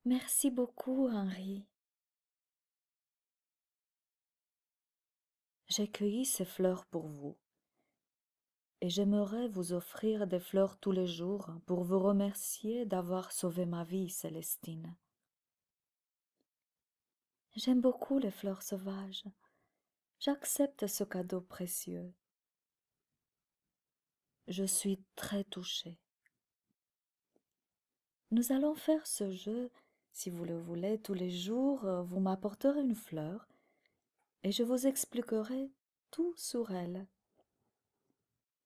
Merci beaucoup, Henri. J'ai cueilli ces fleurs pour vous, et j'aimerais vous offrir des fleurs tous les jours pour vous remercier d'avoir sauvé ma vie, Célestine. J'aime beaucoup les fleurs sauvages. J'accepte ce cadeau précieux. Je suis très touchée. Nous allons faire ce jeu, si vous le voulez, tous les jours, vous m'apporterez une fleur, et je vous expliquerai tout sur elle.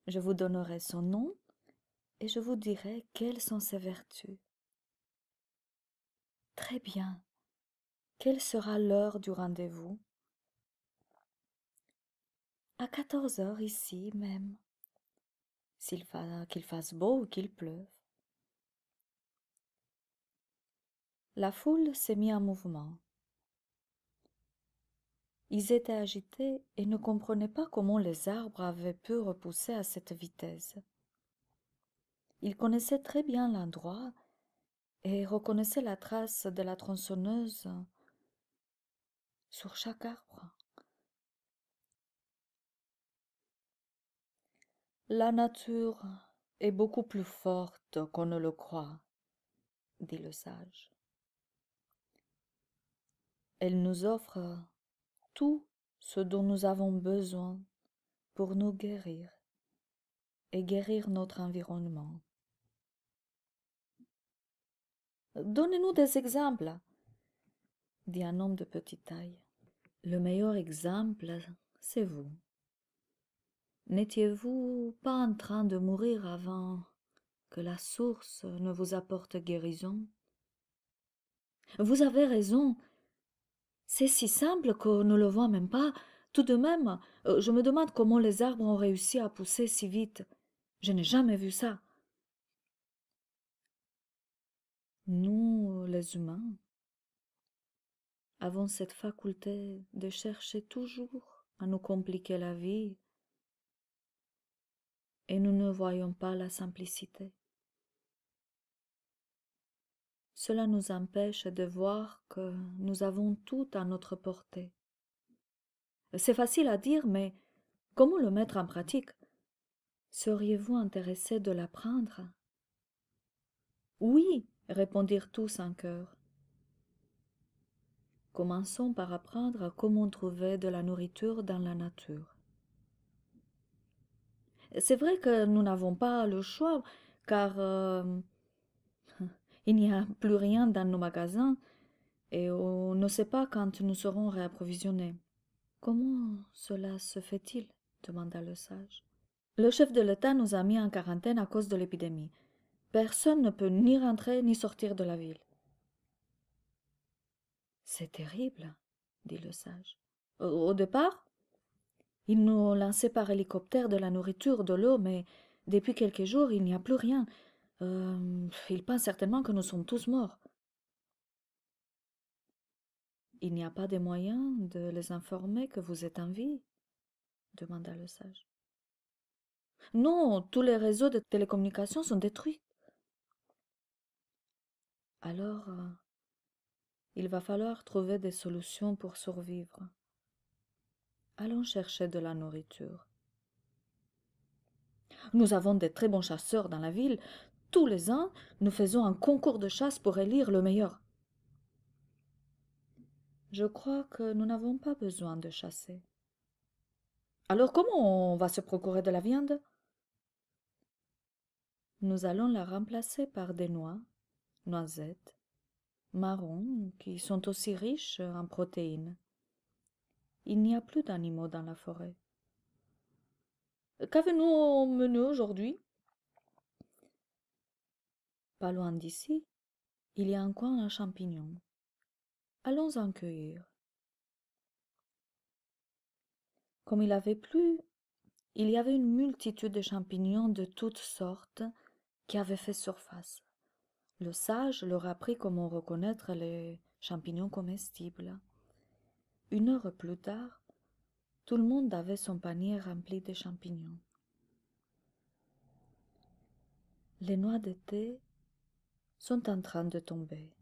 Je vous donnerai son nom, et je vous dirai quelles sont ses vertus. Très bien. Quelle sera l'heure du rendez-vous? À 14 heures ici même, qu'il fasse beau ou qu'il pleuve. La foule s'est mise en mouvement. Ils étaient agités et ne comprenaient pas comment les arbres avaient pu repousser à cette vitesse. Ils connaissaient très bien l'endroit et reconnaissaient la trace de la tronçonneuse sur chaque arbre. La nature est beaucoup plus forte qu'on ne le croit, dit le sage. Elle nous offre tout ce dont nous avons besoin pour nous guérir et guérir notre environnement. Donnez-nous des exemples, dit un homme de petite taille. Le meilleur exemple, c'est vous. N'étiez-vous pas en train de mourir avant que la source ne vous apporte guérison? Vous avez raison. C'est si simple qu'on ne le voit même pas. Tout de même, je me demande comment les arbres ont réussi à pousser si vite. Je n'ai jamais vu ça. Nous, les humains, avons cette faculté de chercher toujours à nous compliquer la vie et nous ne voyons pas la simplicité. Cela nous empêche de voir que nous avons tout à notre portée. C'est facile à dire, mais comment le mettre en pratique? Seriez-vous intéressé de l'apprendre? Oui, répondirent tous en chœur. Commençons par apprendre comment trouver de la nourriture dans la nature. C'est vrai que nous n'avons pas le choix, car il n'y a plus rien dans nos magasins et on ne sait pas quand nous serons réapprovisionnés. Comment cela se fait-il? Demanda le sage. Le chef de l'État nous a mis en quarantaine à cause de l'épidémie. Personne ne peut ni rentrer ni sortir de la ville. C'est terrible, dit le sage. Au départ, ils nous lançaient par hélicoptère de la nourriture, de l'eau, mais depuis quelques jours, il n'y a plus rien. Ils pensent certainement que nous sommes tous morts. Il n'y a pas de moyen de les informer que vous êtes en vie? Demanda le sage. Non, tous les réseaux de télécommunications sont détruits. Alors, il va falloir trouver des solutions pour survivre. Allons chercher de la nourriture. Nous avons de très bons chasseurs dans la ville. Tous les ans, nous faisons un concours de chasse pour élire le meilleur. Je crois que nous n'avons pas besoin de chasser. Alors comment on va se procurer de la viande? Nous allons la remplacer par des noix, noisettes, marrons, qui sont aussi riches en protéines. Il n'y a plus d'animaux dans la forêt. Qu'avez-nous au menu aujourd'hui? Pas loin d'ici, il y a un coin à champignons. Allons en cueillir. Comme il avait plu, il y avait une multitude de champignons de toutes sortes qui avaient fait surface. Le sage leur apprit comment reconnaître les champignons comestibles. Une heure plus tard, tout le monde avait son panier rempli de champignons. Les noix d'été sont en train de tomber.